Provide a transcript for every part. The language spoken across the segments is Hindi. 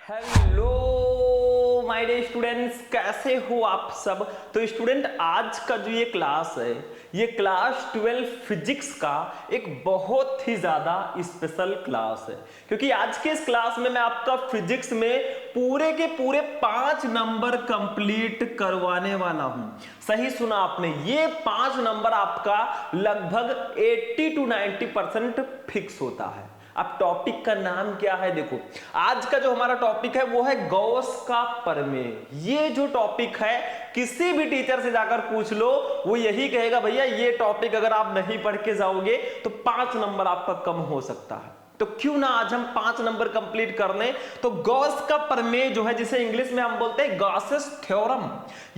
हेलो माय डियर स्टूडेंट्स, कैसे हो आप सब। तो स्टूडेंट, आज का जो ये क्लास है, ये क्लास 12 फिजिक्स का एक बहुत ही ज्यादा स्पेशल क्लास है, क्योंकि आज के इस क्लास में मैं आपका फिजिक्स में पूरे के पूरे 5 नंबर कंप्लीट करवाने वाला हूं। सही सुना आपने, ये 5 नंबर आपका लगभग 80 to 90% फिक्स होता है। अब टॉपिक का नाम क्या है, देखो आज का जो हमारा टॉपिक है वो है गॉस का प्रमेय। ये जो टॉपिक है किसी भी टीचर से जाकर पूछ लो, वो यही कहेगा भैया ये टॉपिक अगर आप नहीं पढ़ के जाओगे तो 5 नंबर आपका कम हो सकता है। तो क्यों ना आज हम 5 नंबर कंप्लीट कर लें। तो गॉस का प्रमेय जो है, जिसे इंग्लिश में हम बोलते हैं गॉसेस थ्योरम,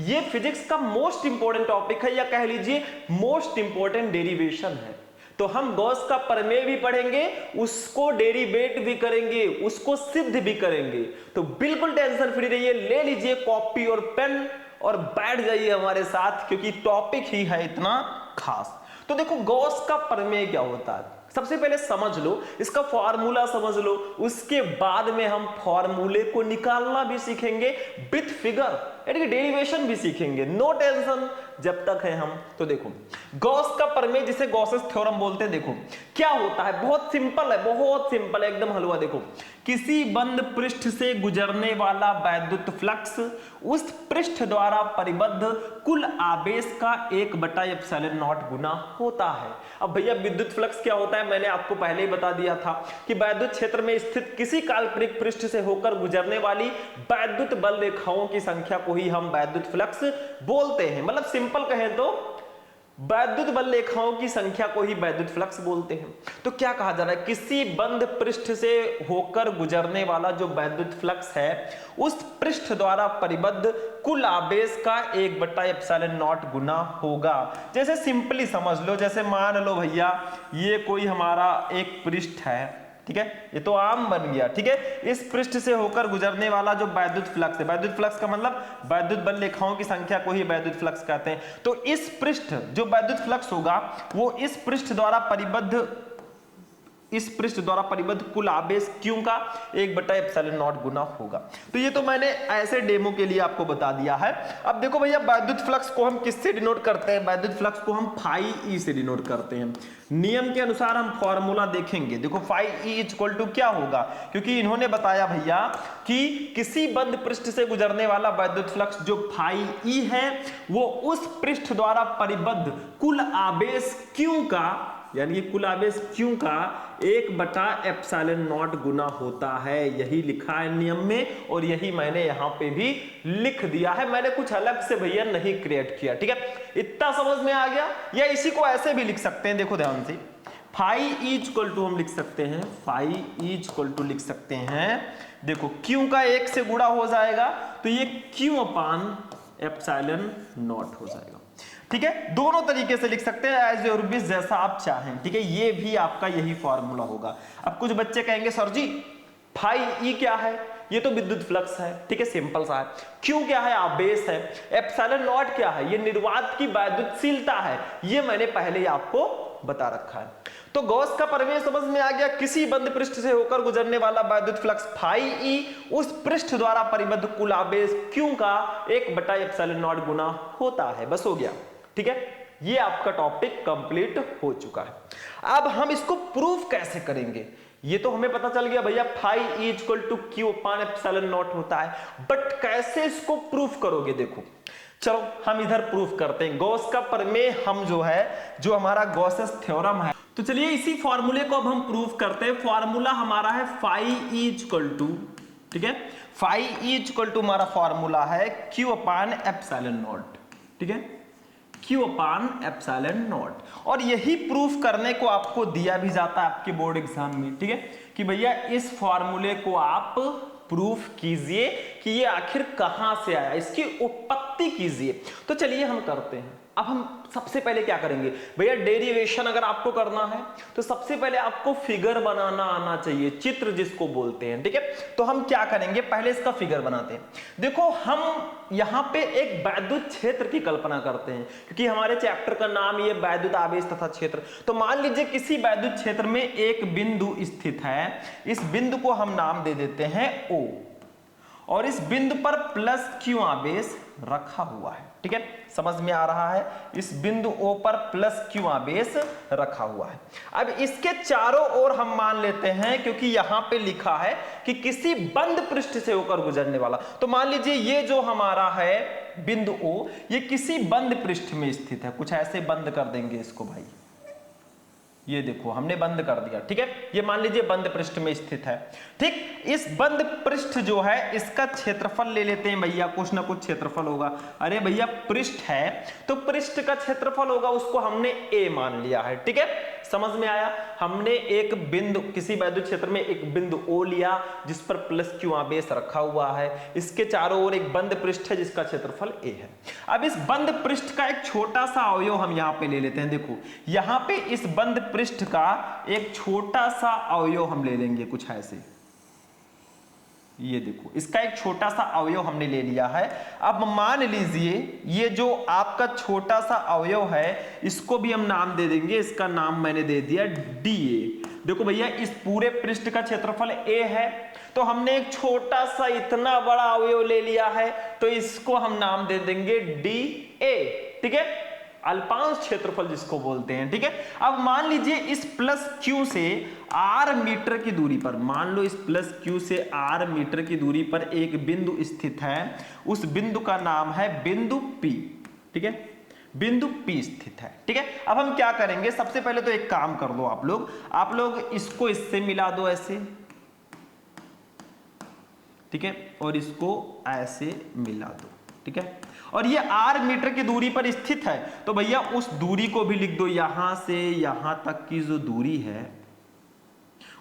ये फिजिक्स का मोस्ट इंपॉर्टेंट टॉपिक है, या कह लीजिए मोस्ट इंपॉर्टेंट डेरिवेशन है। तो हम गॉस का प्रमेय भी पढ़ेंगे, उसको डेरिवेट भी करेंगे, उसको सिद्ध भी करेंगे। तो बिल्कुल टेंशन फ्री रहिए, ले लीजिए कॉपी और पेन और बैठ जाइए हमारे साथ, क्योंकि टॉपिक ही है इतना खास। तो देखो गॉस का प्रमेय क्या होता है, सबसे पहले समझ लो, इसका फॉर्मूला समझ लो, उसके बाद में हम फॉर्मूले को निकालना भी सीखेंगे विथ फिगर, यानी कि डेरिवेशन भी सीखेंगे। नो टेंशन जब तक है हम। तो देखो गॉस का प्रमेय, जिसे गॉसेस थ्योरम बोलते हैं, देखो क्या होता है, बहुत सिंपल है, बहुत सिंपल है, एकदम हलवा। देखो किसी बंद पृष्ठ से गुजरने वाला वैद्युत फ्लक्स उस पृष्ठ द्वारा परिबद्ध कुल आवेश का 1/ε0 गुना होता है। अब भैया विद्युत फ्लक्स क्या होता है, मैंने आपको पहले ही बता दिया था कि वैद्युत क्षेत्र में स्थित किसी काल्पनिक पृष्ठ से होकर गुजरने वाली वैद्युत बल रेखाओं की संख्या को ही हम वैद्युत फ्लक्स बोलते हैं। मतलब सिंपल कहें तो वैद्युत बल रेखाओं की संख्या को ही वैद्युत फ्लक्स बोलते हैं। तो क्या कहा जा रहा है, किसी बंद पृष्ठ से होकर गुजरने वाला जो वैद्युत फ्लक्स है, उस पृष्ठ द्वारा परिबद्ध कुल आवेश का 1/ε0 गुना होगा। जैसे सिंपली समझ लो, जैसे मान लो भैया ये कोई हमारा एक पृष्ठ है, ठीक है, ये तो आम बन गया, ठीक है। इस पृष्ठ से होकर गुजरने वाला जो वैद्युत फ्लक्स है, वैद्युत फ्लक्स का मतलब वैद्युत बल रेखाओं की संख्या को ही वैद्युत फ्लक्स कहते हैं। तो इस पृष्ठ जो वैद्युत फ्लक्स होगा, वो इस पृष्ठ द्वारा परिबद्ध कुल आवेश क्यों का 1/ε0 गुना होगा। तो ये तो मैंने ऐसे डेमो के लिए आपको बता दिया है। अब देखो भैया वैद्युत फ्लक्स को हम किससे डिनोट करते हैं, वैद्युत फ्लक्स को हम फाई ई से डिनोट करते हैं। नियम के अनुसार हम फॉर्मूला देखेंगे। देखो फाई ई इक्वल टू क्या होगा, क्योंकि इन्होंने बताया भैया कि किसी बंद पृष्ठ से गुजरने वाला वैद्युत फ्लक्स जो फाई ई है, वो उस पृष्ठ द्वारा परिबद्ध कुल आवेश क्यों का, यानी कि कुल आवेश क्यों का 1/ε0 गुना होता है। यही लिखा है नियम में, और यही मैंने यहां पे भी लिख दिया है। मैंने कुछ अलग से भैया नहीं क्रिएट किया, ठीक है। इतना समझ में आ गया। या इसी को ऐसे भी लिख सकते हैं, देखो ध्यान से, फाई ई इक्वल टू हम लिख सकते हैं, फाई ई इक्वल टू लिख सकते हैं, देखो क्यू का 1 से गुणा हो जाएगा, तो ये Q/ε0 हो जाएगा, ठीक है। दोनों तरीके से लिख सकते हैं, एज योर विश, जैसा आप चाहें, ठीक है। ये भी आपका यही फॉर्मूला होगा। अब कुछ बच्चे कहेंगे सर जी फाई ई क्या है, ये तो विद्युत फ्लक्स है, ठीक है, सिंपल सा है। क्यू क्या है, आवेश है। ε0 क्या है, ये निर्वात की वैद्युतशीलता है। ये मैंने पहले ही आपको बता रखा है। तो गॉस का प्रमेय समझ में आ गया, किसी बंद पृष्ठ से होकर गुजरने वाला वैद्युत फ्लक्स फाई ई उस पृष्ठ द्वारा परिबद्ध कुल आवेश क्यू का 1/ε0 गुना होता है। बस हो गया, ठीक है। ये आपका टॉपिक कंप्लीट हो चुका है। अब हम इसको प्रूफ कैसे करेंगे, ये तो हमें पता चल गया भैया phi E equal to Q/ε0 होता है, बट कैसे इसको प्रूफ करोगे। देखो चलो हम इधर प्रूफ करते हैं। गॉस का प्रमेय हम जो है, जो हमारा गॉसेस थ्योरम है, तो चलिए इसी फॉर्मूले को अब हम प्रूफ करते हैं। फॉर्मूला हमारा है फाई ई इक्वल टू, ठीक है, फाई ई इक्वल टू हमारा फॉर्मूला है Q/ε0, ठीक है, Q/ε0। और यही प्रूफ करने को आपको दिया भी जाता है आपके बोर्ड एग्जाम में, ठीक है, कि भैया इस फॉर्मूले को आप प्रूफ कीजिए कि ये आखिर कहां से आया, इसकी उत्पत्ति कीजिए। तो चलिए हम करते हैं। अब हम सबसे पहले क्या करेंगे भैया, डेरिवेशन अगर आपको करना है तो सबसे पहले आपको फिगर बनाना आना चाहिए, चित्र जिसको बोलते हैं, ठीक है। तो हम क्या करेंगे, पहले इसका फिगर बनाते हैं। देखो हम यहां पे एक वैद्युत क्षेत्र की कल्पना करते हैं, क्योंकि हमारे चैप्टर का नाम ये वैद्युत आवेश तथा क्षेत्र। तो मान लीजिए किसी वैद्युत क्षेत्र में एक बिंदु स्थित है, इस बिंदु को हम नाम दे देते हैं O, और इस बिंदु पर प्लस क्यू आवेश रखा हुआ है। ठीक है, समझ में आ रहा है? इस बिंदु O पर प्लस क्यू आवेश रखा हुआ है। अब इसके चारों ओर हम मान लेते हैं, क्योंकि यहां पे लिखा है कि किसी बंद पृष्ठ से होकर गुजरने वाला, तो मान लीजिए ये जो हमारा है बिंदु O, ये किसी बंद पृष्ठ में स्थित है। कुछ ऐसे बंद कर देंगे इसको भाई, ये देखो हमने बंद कर दिया। ठीक है, ये मान लीजिए बंद पृष्ठ में स्थित है। ठीक, इस बंद पृष्ठ जो है इसका क्षेत्रफल ले लेते हैं भैया, कुछ ना कुछ क्षेत्रफल होगा। अरे भैया पृष्ठ है तो पृष्ठ का क्षेत्रफल होगा, उसको हमने a मान लिया है। ठीक है, समझ में आया? हमने एक बिंदु, किसी वैद्युत क्षेत्र में एक बिंदु O लिया जिस पर प्लस क्यू आवेश रखा हुआ है, इसके चारों ओर एक बंद पृष्ठ है जिसका क्षेत्रफल a है। अब इस बंद पृष्ठ का एक छोटा सा अवयव हम यहां पे ले लेते हैं। देखो यहां पे इस बंद पृष्ठ का एक छोटा सा अवयव हम ले लेंगे, कुछ ऐसे, ये देखो इसका एक छोटा सा अवयव हमने ले लिया है। अब मान लीजिए ये जो आपका छोटा सा अवयव है इसको भी हम नाम दे देंगे, इसका नाम मैंने दे दिया dA। देखो भैया इस पूरे पृष्ठ का क्षेत्रफल a है, तो हमने एक छोटा सा इतना बड़ा अवयव ले लिया है, तो इसको हम नाम दे देंगे dA। ठीक है, अल्पांश क्षेत्रफल जिसको बोलते हैं। ठीक है, अब मान लीजिए इस प्लस क्यू से r मीटर की दूरी पर, मान लो इस प्लस क्यू से r मीटर की दूरी पर एक बिंदु स्थित है, उस बिंदु का नाम है बिंदु P। ठीक है, बिंदु P स्थित है। ठीक है, अब हम क्या करेंगे, सबसे पहले तो एक काम कर दो आप लोग इसको इससे मिला दो ऐसे। ठीक है, और इसको ऐसे मिला दो। ठीक है, और ये r मीटर की दूरी पर स्थित है, तो भैया उस दूरी को भी लिख दो। यहां से यहां तक की जो दूरी है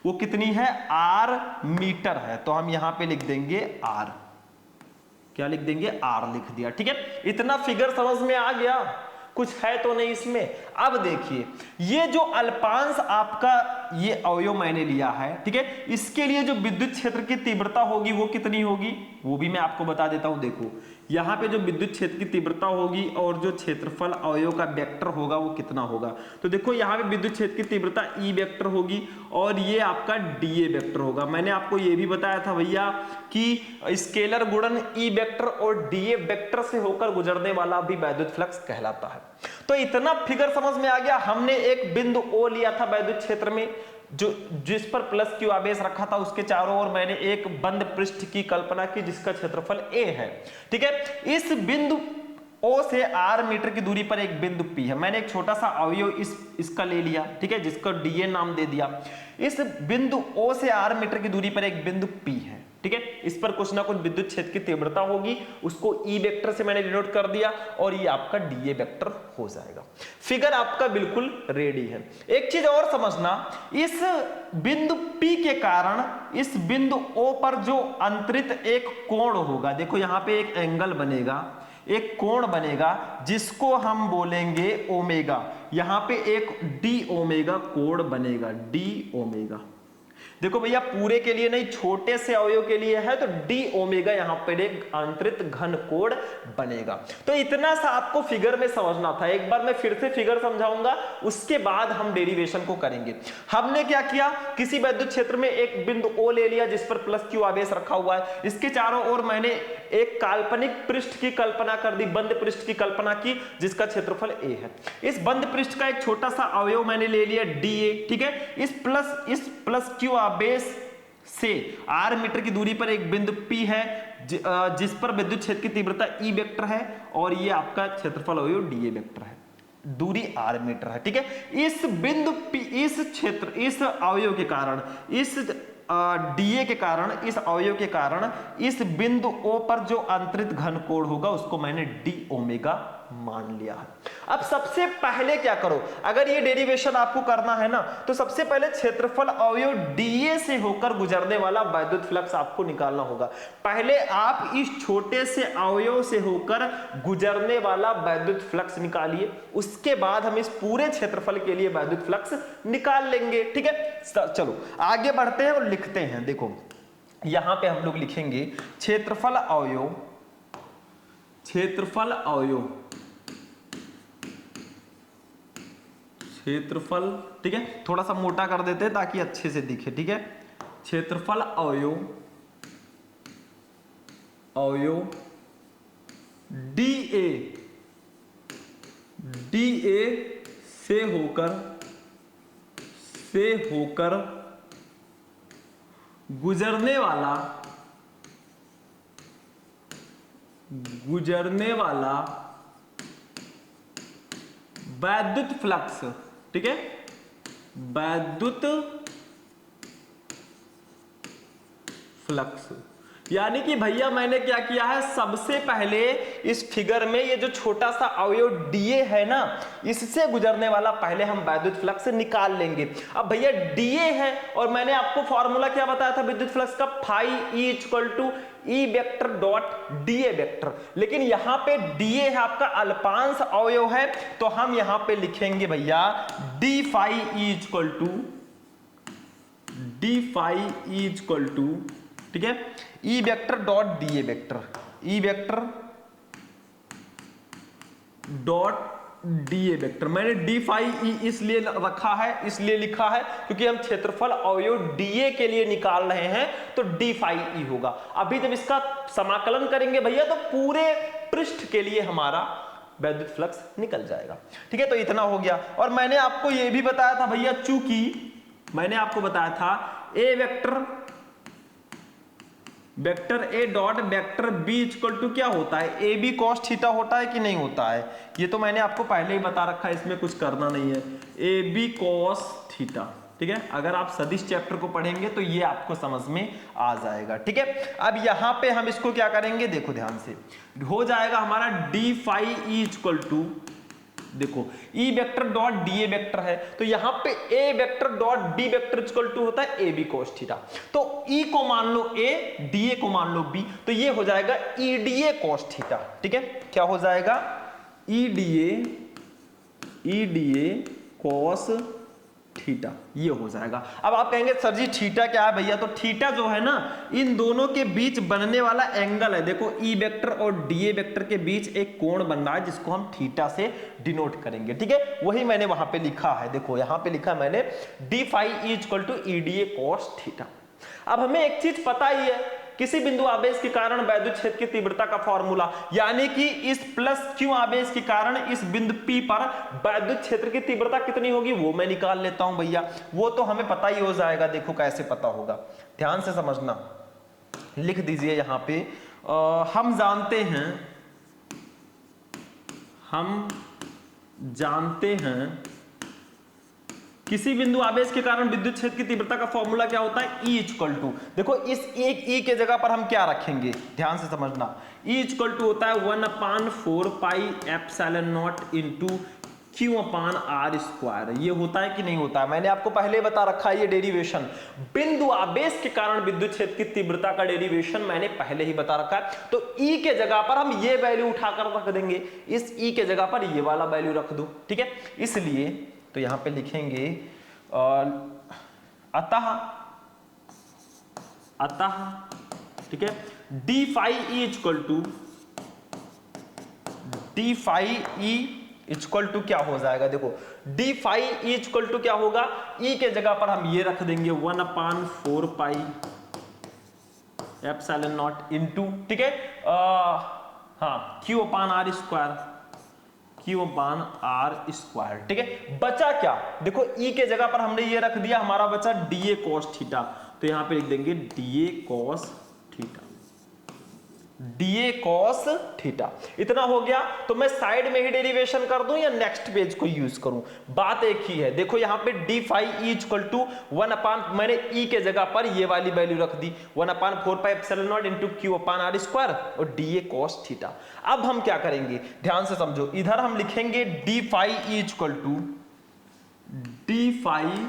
वो कितनी है, r मीटर है, तो हम यहां पे लिख देंगे r। क्या लिख देंगे, r लिख दिया। ठीक है, इतना फिगर समझ में आ गया? कुछ है तो नहीं इसमें? अब देखिए ये जो अल्पांश आपका ये अवयव मैंने लिया है, ठीक है, इसके लिए जो विद्युत क्षेत्र की तीव्रता होगी वो कितनी होगी, वो भी मैं आपको बता देता हूं। देखो यहाँ पे जो विद्युत क्षेत्र की तीव्रता होगी और जो क्षेत्रफल अवयव का वेक्टर होगा वो कितना होगा, तो देखो यहाँ पे विद्युत क्षेत्र की तीव्रता E वेक्टर होगी और ये आपका dA वेक्टर होगा। मैंने आपको ये भी बताया था भैया कि स्केलर गुणन E वेक्टर और dA वेक्टर से होकर गुजरने वाला भी वैद्युत फ्लक्स कहलाता है। तो इतना फिगर समझ में आ गया। हमने एक बिंदु O लिया था वैद्युत क्षेत्र में, जो जिस पर प्लस क्यू आवेश रखा था, उसके चारों ओर मैंने एक बंद पृष्ठ की कल्पना की जिसका क्षेत्रफल a है। ठीक है, इस बिंदु O से r मीटर की दूरी पर एक बिंदु P है, मैंने एक छोटा सा अवयव इसका ले लिया। ठीक है, जिसको dA नाम दे दिया। इस बिंदु O से r मीटर की दूरी पर एक बिंदु P है। ठीक है, इस पर कुछ ना कुछ विद्युत क्षेत्र की तीव्रता होगी, उसको E वेक्टर से मैंने डिनोट कर दिया और ये आपका dA वेक्टर हो जाएगा। फिगर आपका बिल्कुल रेडी है। एक चीज और समझना, इस बिंदु P के कारण इस बिंदु O पर जो अंतरित एक कोण होगा, देखो यहाँ पे एक एंगल बनेगा, एक कोण बनेगा जिसको हम बोलेंगे ओमेगा। यहाँ पे एक डी ओमेगा कोण बनेगा, डी ओमेगा। देखो भैया पूरे के लिए नहीं, छोटे से अवयव के लिए है, तो डी ओमेगा यहाँ पर एक आंतरिक घन कोण बनेगा। तो इतना सा आपको फिगर में समझना था। एक बार मैं फिर से फिगर समझाऊंगा, उसके बाद हम डेरिवेशन को करेंगे। हमने क्या किया, किसी वैद्युत क्षेत्र में एक बिंदु O ले लिया जिस पर प्लस क्यू आवेश रखा हुआ है, इसके चारों ओर मैंने एक काल्पनिक पृष्ठ की कल्पना कर दी, बंद पृष्ठ की कल्पना की जिसका क्षेत्रफल a है। इस बंद पृष्ठ का एक छोटा सा अवयव मैंने ले लिया dA। ठीक है, इस प्लस क्यू आवेश से r मीटर की दूरी पर एक बिंदु P है जिस पर विद्युत क्षेत्र की तीव्रता E वेक्टर है और ये आपका क्षेत्रफल अवयव dA वेक्टर है, दूरी r मीटर है। ठीक है, इस बिंदु P, इस अवयव के कारण, इस dA के कारण, इस अवयव के कारण इस बिंदु O पर जो अंतरित घन कोण होगा उसको मैंने d ओमेगा मान लिया है। अब सबसे पहले क्या करो, अगर ये डेरिवेशन आपको करना है ना, तो सबसे पहले क्षेत्रफल अवयव dA से होकर गुजरने वाला वैद्युत फ्लक्स आपको निकालना होगा। पहले आप इस छोटे से अवयव से होकर गुजरने वाला वैद्युत फ्लक्स निकालिए, उसके बाद हम इस पूरे क्षेत्रफल के लिए वैद्युत फ्लक्स निकाल लेंगे। ठीक है, चलो आगे बढ़ते हैं और लिखते हैं। देखो यहां पे हम लोग लिखेंगे क्षेत्रफल अवयव, ठीक है, थोड़ा सा मोटा कर देते हैं ताकि अच्छे से दिखे। ठीक है, क्षेत्रफल अवयव अवयव डीए से होकर गुजरने वाला वैद्युत फ्लक्स, ठीक है, वैद्युत फ्लक्स। यानी कि भैया मैंने क्या किया है, सबसे पहले इस फिगर में ये जो छोटा सा अवयव डीए है ना, इससे गुजरने वाला पहले हम वैद्युत फ्लक्स निकाल लेंगे। अब भैया डीए है और मैंने आपको फॉर्मूला क्या बताया था विद्युत फ्लक्स का, phi E equal to e vector dot d a vector. लेकिन यहां पे डीए है आपका अल्पांश अवयव है, तो हम यहां पे लिखेंगे भैया d phi E equal to, ठीक है, e vector dot d a vector, e vector dot d a vector. मैंने डी फाई ई इसलिए रखा है, इसलिए लिखा है क्योंकि हम क्षेत्रफल अवयव डीए के लिए निकाल रहे हैं, तो डी फाई ई होगा। अभी जब इसका समाकलन करेंगे भैया तो पूरे पृष्ठ के लिए हमारा वैद्युत फ्लक्स निकल जाएगा। ठीक है, तो इतना हो गया। और मैंने आपको यह भी बताया था भैया, चूंकि मैंने आपको बताया था A vector A dot vector B equal to क्या होता है, ए बी कॉस थीटा होता है कि नहीं होता है। ये तो मैंने आपको पहले ही बता रखा है, इसमें कुछ करना नहीं है, ए बी कॉस थीटा। ठीक है, अगर आप सदिश चैप्टर को पढ़ेंगे तो ये आपको समझ में आ जाएगा। ठीक है, अब यहां पे हम इसको क्या करेंगे, देखो ध्यान से, हो जाएगा हमारा D phi E equal to, देखो E vector dot D vector है, तो यहां पे A vector dot D vector equal to होता है ए बी कोस थीटा। तो ई को मान लो ए, डी ए को मान लो बी, तो ये हो जाएगा ई डी ए कोस थीटा। ठीक है, क्या हो जाएगा, ई डी ए कोस थीटा, ये हो जाएगा। अब आप कहेंगे सर जी थीटा क्या है भैया, तो थीटा जो है ना, इन दोनों के बीच बनने वाला एंगल है। देखो ई वेक्टर और डी वेक्टर के बीच एक कोण बन रहा है जिसको हम थीटा से डिनोट करेंगे। ठीक है, वही मैंने वहां पे लिखा है, देखो यहां पे लिखा है मैंने d phi E equal to e d a cos theta. अब हमें एक चीज पता ही है, किसी बिंदु आवेश के कारण वैद्युत क्षेत्र की तीव्रता का फॉर्मूला, यानी कि इस प्लस क्यू आवेश के कारण इस बिंदु P पर वैद्युत क्षेत्र की तीव्रता कितनी होगी वो मैं निकाल लेता हूं भैया, वो तो हमें पता ही हो जाएगा। देखो कैसे पता होगा, ध्यान से समझना, लिख दीजिए यहां पे, हम जानते हैं किसी बिंदु आवेश के कारण विद्युत क्षेत्र की तीव्रता का फॉर्मूला क्या होता है, E इक्वल टू, देखो इस एक E के जगह पर हम क्या रखेंगे, ध्यान से समझना, E इक्वल टू होता है 1/4 pi epsilon naught into Q upon R square. ये होता है कि नहीं होता है, मैंने आपको पहले बता रखा है ये डेरिवेशन, बिंदु आवेश के कारण विद्युत क्षेत्र की तीव्रता का डेरिवेशन मैंने पहले ही बता रखा है। तो E के जगह पर हम ये वैल्यू उठाकर रख देंगे, इस E के जगह पर ये वाला वैल्यू रख दो। ठीक है, इसलिए तो यहां पे लिखेंगे अतः ठीक है, d phi E equal to क्या हो जाएगा, देखो d phi E equal to क्या होगा, ई के जगह पर हम ये रख देंगे 1/4 पाई एप्सिलॉन नॉट इनटू, ठीक है, हाँ Q upon r square, Q upon r square. ठीक है, बचा क्या, देखो E के जगह पर हमने ये रख दिया, हमारा बचा DA cos थीटा, तो यहां पे लिख देंगे DA cos theta, DA cos theta. इतना हो गया, तो मैं साइड में ही डेरिवेशन कर दूं या नेक्स्ट पेज को यूज करूं, बात एक ही है। देखो यहां पे d phi E equal to 1/, मैंने E के जगह पर ये वाली वैल्यू रख दी 1/4 pi epsilon naught into Q upon r square और DA cos थीटा। अब हम क्या करेंगे, ध्यान से समझो, इधर हम लिखेंगे d phi E equal to d phi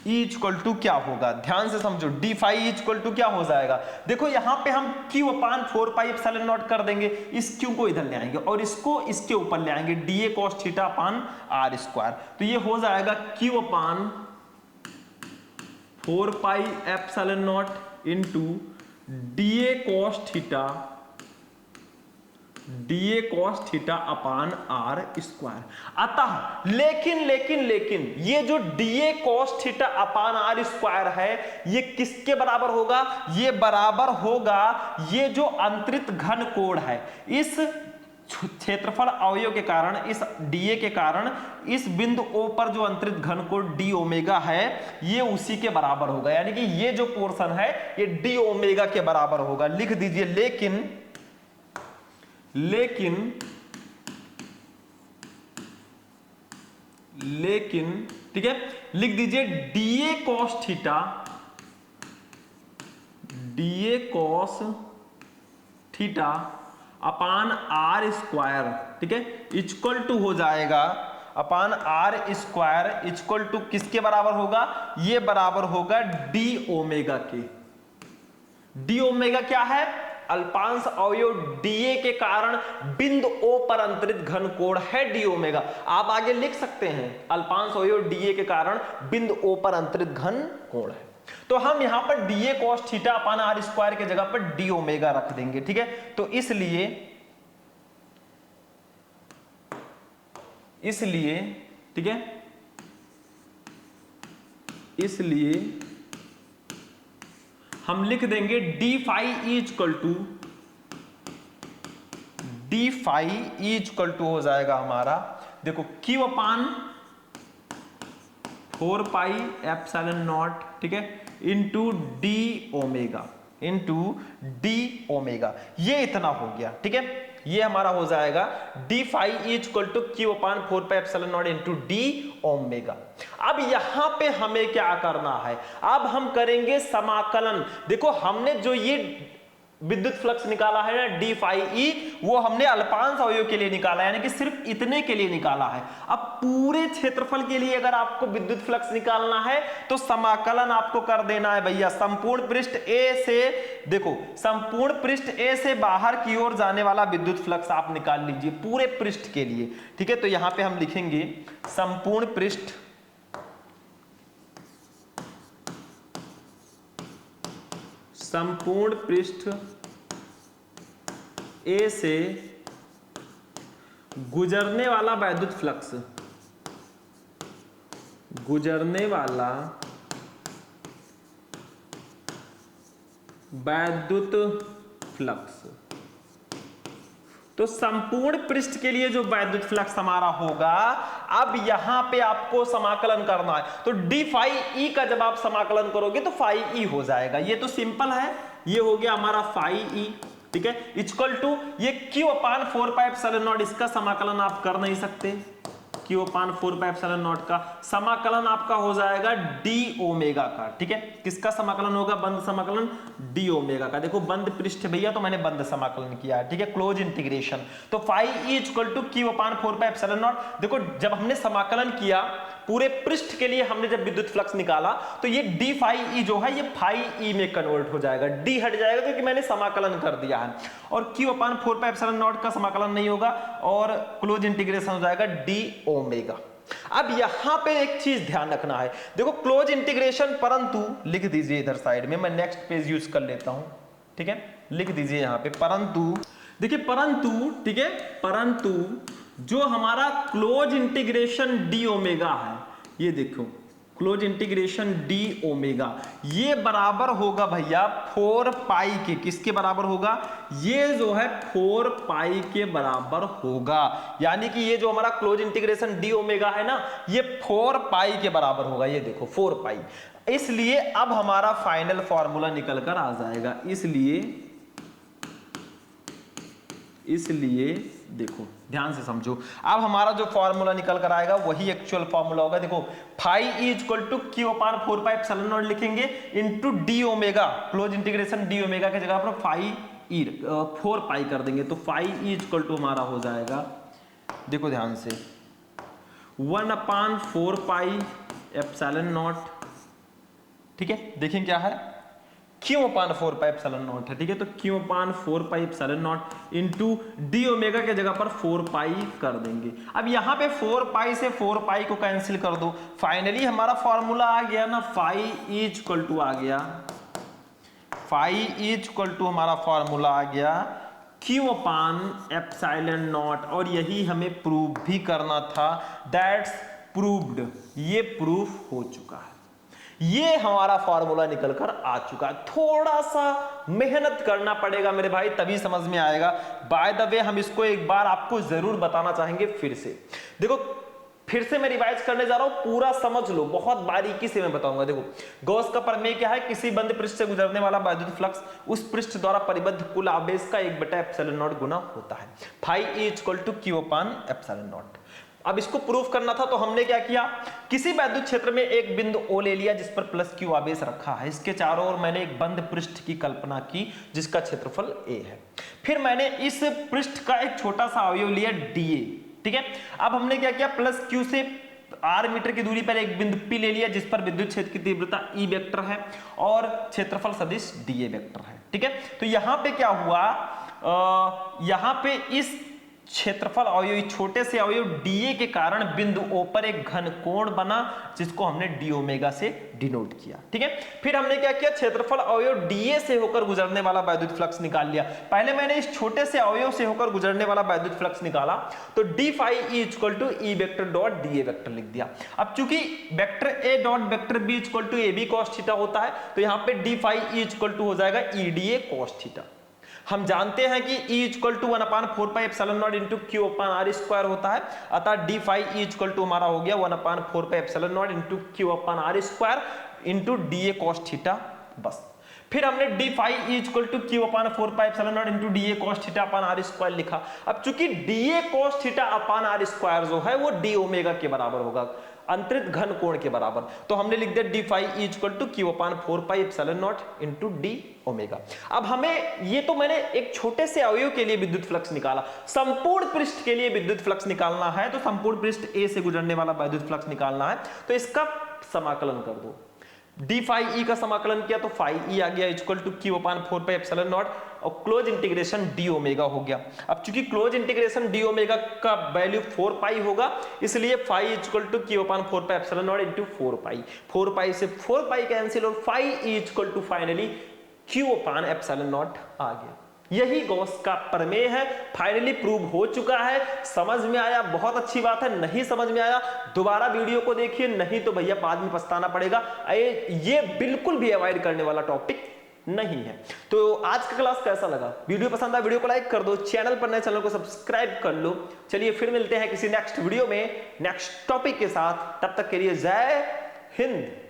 E equal to क्या होगा, ध्यान से समझो, डी फाई इक्वल टू क्या हो जाएगा, देखो यहां पे हम Q upon 4 pi epsilon not कर देंगे, इस Q को इधर ले आएंगे और इसको इसके ऊपर ले आएंगे, DA cos theta upon r square, तो ये हो जाएगा Q upon 4 pi epsilon naught into DA cos theta DA cos theta upon r square. अतः लेकिन ये जो DA cos theta upon r square है ये किसके बराबर होगा? ये बराबर होगा ये जो अंतरित घन कोण है, इस क्षेत्रफल अवयव के कारण, इस DA के कारण इस बिंदु O पर जो अंतरित घन कोण d ओमेगा है ये उसी के बराबर होगा। यानी कि ये जो पोर्शन है ये d ओमेगा के बराबर होगा। लिख दीजिए लेकिन ठीक है, लिख दीजिए DA cos theta upon r square, ठीक है, इक्वल टू हो जाएगा upon r square equal to किसके बराबर होगा? ये बराबर होगा d ओमेगा के। d ओमेगा क्या है? अल्पांश अवयव DA के कारण बिंदु O पर अंतरित घन कोण है d ओमेगा। आप आगे लिख सकते हैं अल्पांश अवयव DA के कारण बिंदु O पर अंतरित घन कोण है। तो हम यहां पर DA cos theta upon r square के जगह पर d ओमेगा रख देंगे, ठीक है। तो इसलिए ठीक है, इसलिए हम लिख देंगे d फाई इक्वल टू हो जाएगा हमारा, देखो q upon 4 pi epsilon not, ठीक है, इंटू डी ओमेगा, ये इतना हो गया, ठीक है। ये हमारा हो जाएगा d phi equal to q upon 4 pi epsilon not into d omega. अब यहां पे हमें क्या करना है? अब हम करेंगे समाकलन। देखो हमने जो ये विद्युत फ्लक्स निकाला है ना d फाई ई, वो हमने अल्पांश अवयव के लिए निकाला, यानी कि सिर्फ इतने के लिए निकाला है। अब पूरे क्षेत्रफल के लिए अगर आपको विद्युत फ्लक्स निकालना है तो समाकलन आपको कर देना है भैया। संपूर्ण पृष्ठ A से, देखो संपूर्ण पृष्ठ A से बाहर की ओर जाने वाला विद्युत फ्लक्स आप निकाल लीजिए पूरे पृष्ठ के लिए, ठीक है। तो यहां पर हम लिखेंगे संपूर्ण पृष्ठ A से गुजरने वाला विद्युत फ्लक्स, तो संपूर्ण पृष्ठ के लिए जो विद्युत फ्लक्स हमारा होगा, अब यहां पे आपको समाकलन करना है। तो d फाई ई का जब आप समाकलन करोगे तो फाई ई हो जाएगा। ये तो सिंपल है, ये हो गया हमारा फाई ई, ठीक है, इक्वल टू ये q upon 4 pi epsilon not, इसका समाकलन आप कर नहीं सकते। q upon 4 pi epsilon not का समाकलन आपका हो जाएगा d ओमेगा का, ठीक है। किसका समाकलन होगा? बंद समाकलन d ओमेगा का। देखो बंद पृष्ठ भैया, तो मैंने बंद समाकलन किया है, ठीक है, क्लोज इंटीग्रेशन। तो phi E equal to q upon 4 pi epsilon naught. देखो जब हमने समाकलन किया पूरे पृष्ठ के लिए, हमने जब विद्युत फ्लक्स निकाला तो ये d फाई ई जो है ये फाई ई में कन्वर्ट हो जाएगा, d हट जाएगा क्योंकि मैंने समाकलन कर दिया है। और q upon 4 pi epsilon not का समाकलन नहीं होगा और क्लोज इंटीग्रेशन हो जाएगा d ओमेगा। अब यहां पे एक चीज ध्यान रखना है, देखो क्लोज इंटीग्रेशन, परंतु लिख दीजिए इधर साइड में, मैं नेक्स्ट पेज यूज कर लेता हूं, ठीक है। लिख दीजिए यहां पे परंतु, देखिए परंतु, ठीक है, परंतु जो हमारा क्लोज इंटीग्रेशन d ओमेगा है, ये देखो क्लोज इंटीग्रेशन d ओमेगा, ये बराबर होगा भैया 4 पाई के। किसके बराबर होगा? ये जो है 4 पाई के बराबर होगा। यानी कि ये जो हमारा क्लोज इंटीग्रेशन d ओमेगा है ना, ये 4 पाई के बराबर होगा। ये देखो 4 पाई। इसलिए अब हमारा फाइनल फॉर्मूला निकल कर आ जाएगा। इसलिए देखो ध्यान से समझो, अब हमारा जो फॉर्मूला निकल कर आएगा वही एक्चुअल फॉर्मूला होगा। देखो phi equal to q upon 4 pi epsilon nought लिखेंगे into d omega, close integration d omega के जगह पर फाई ई 4 पाई कर देंगे। तो फाई इक्वल टू हमारा हो जाएगा, देखो ध्यान से, 1 अपान 4 पाई एप्सिलॉन नॉट, ठीक है। देखें क्या है, q upon 4 pi epsilon not है, ठीक है। तो q upon 4 pi epsilon not into d omega के जगह पर 4 पाई कर देंगे। अब यहाँ पे 4 पाई से 4 पाई को कैंसिल कर दो, फाइनली हमारा फॉर्मूला आ गया ना, फाई इक्वल टू आ गया, फाई इक्वल टू हमारा फॉर्मूला आ गया Q अपान एप्सिलॉन नॉट, और यही हमें प्रूव भी करना था। दैट्स प्रूव्ड, ये प्रूफ हो चुका है, ये हमारा फॉर्मूला निकल कर आ चुका है। थोड़ा सा मेहनत करना पड़ेगा मेरे भाई, तभी समझ में आएगा। बाय द वे हम इसको एक बार आपको जरूर बताना चाहेंगे फिर से। देखो फिर से मैं रिवाइज करने जा रहा हूं, पूरा समझ लो, बहुत बारीकी से मैं बताऊंगा। देखो गॉस का प्रमेय क्या है, किसी बंद पृष्ठ से गुजरने वाला वैद्युत फ्लक्स उस पृष्ठ द्वारा परिबद्ध कुल आवेश का 1/ε0 गुना होता है। Phi E equal to Q upon epsilon naught. अब इसको प्रूफ करना था तो हमने क्या किया, किसी वैद्युत क्षेत्र में एक बिंदु O ले लिया जिस पर प्लस Q आवेश रखा है। इसके चारों ओर मैंने एक बंद पृष्ठ की कल्पना की जिसका क्षेत्रफल A है। फिर मैंने इस पृष्ठ का एक छोटा सा अवयव लिया dA, ठीक है। अब हमने क्या किया, प्लस Q से r मीटर की दूरी पर एक बिंदु P ले लिया जिस पर विद्युत क्षेत्र की तीव्रता E वेक्टर है और क्षेत्रफल सदिश dA वेक्टर है, ठीक है। तो यहां पे क्या हुआ, यहां पे इस क्षेत्रफल अवयव, छोटे से अवयव dA के कारण बिंदु O पर एक घन कोण बना जिसको हमने d ओमेगा से डिनोट किया, ठीक है। फिर हमने क्या किया, क्षेत्रफल अवयव dA से होकर गुजरने वाला वैद्युत फ्लक्स निकाल लिया। पहले मैंने इस छोटे से अवयव से होकर गुजरने वाला वैद्युत फ्लक्स निकाला तो d phi E equal to E vector dot dA vector लिख दिया। अब चूंकि vector A dot vector B equal to AB cos theta होता है तो यहाँ पे d phi E equal to हो जाएगा EDA cos थीटा। हम जानते हैं कि E equal to 1/4 epsilon not into Q upon R square होता है, अतः d phi E equal to हमारा हो गया 1/4 epsilon not into Q upon R square into DA cos theta, बस। फिर हमने d phi E equal to Q upon 4 epsilon not into DA cos theta upon R square लिखा। अब चूंकि DA cos theta upon R square जो है वो d ओमेगा के बराबर होगा, अंतरित घन कोण के बराबर, तो हमने लिख दिया d phi E equal to Q upon 4 epsilon not into d omega. अब हमें, ये तो मैंने एक छोटे से अवयव के लिए विद्युत फ्लक्स निकाला, संपूर्ण पृष्ठ के लिए विद्युत फ्लक्स निकालना है तो संपूर्ण पृष्ठ A से गुजरने वाला विद्युत फ्लक्स निकालना है, तो इसका समाकलन कर दो। d फाई E का समाकलन किया तो फाई E आ गया equal to Q upon 4 epsilon nought और क्लोज इंटीग्रेशन d ओमेगा हो गया। अब चूंकि क्लोज इंटीग्रेशन d ओमेगा का वैल्यू 4 पाई होगा इसलिए phi equal to Q upon 4 epsilon not into 4 pi से 4 पाई कैंसिल और phi E equal to finally Q upon epsilon nought आ गया। यही गॉस का प्रमेय है, फाइनली प्रूव हो चुका है। समझ में आया, बहुत अच्छी बात है। नहीं समझ में आया दोबारा वीडियो को देखिए, नहीं तो भैया बाद में पछताना पड़ेगा। ये बिल्कुल भी अवॉइड करने वाला टॉपिक नहीं है। तो आज का क्लास कैसा लगा, वीडियो पसंद आया वीडियो को लाइक कर दो, चैनल पर नए चैनल को सब्सक्राइब कर लो। चलिए फिर मिलते हैं किसी नेक्स्ट वीडियो में नेक्स्ट टॉपिक के साथ, तब तक के लिए जय हिंद।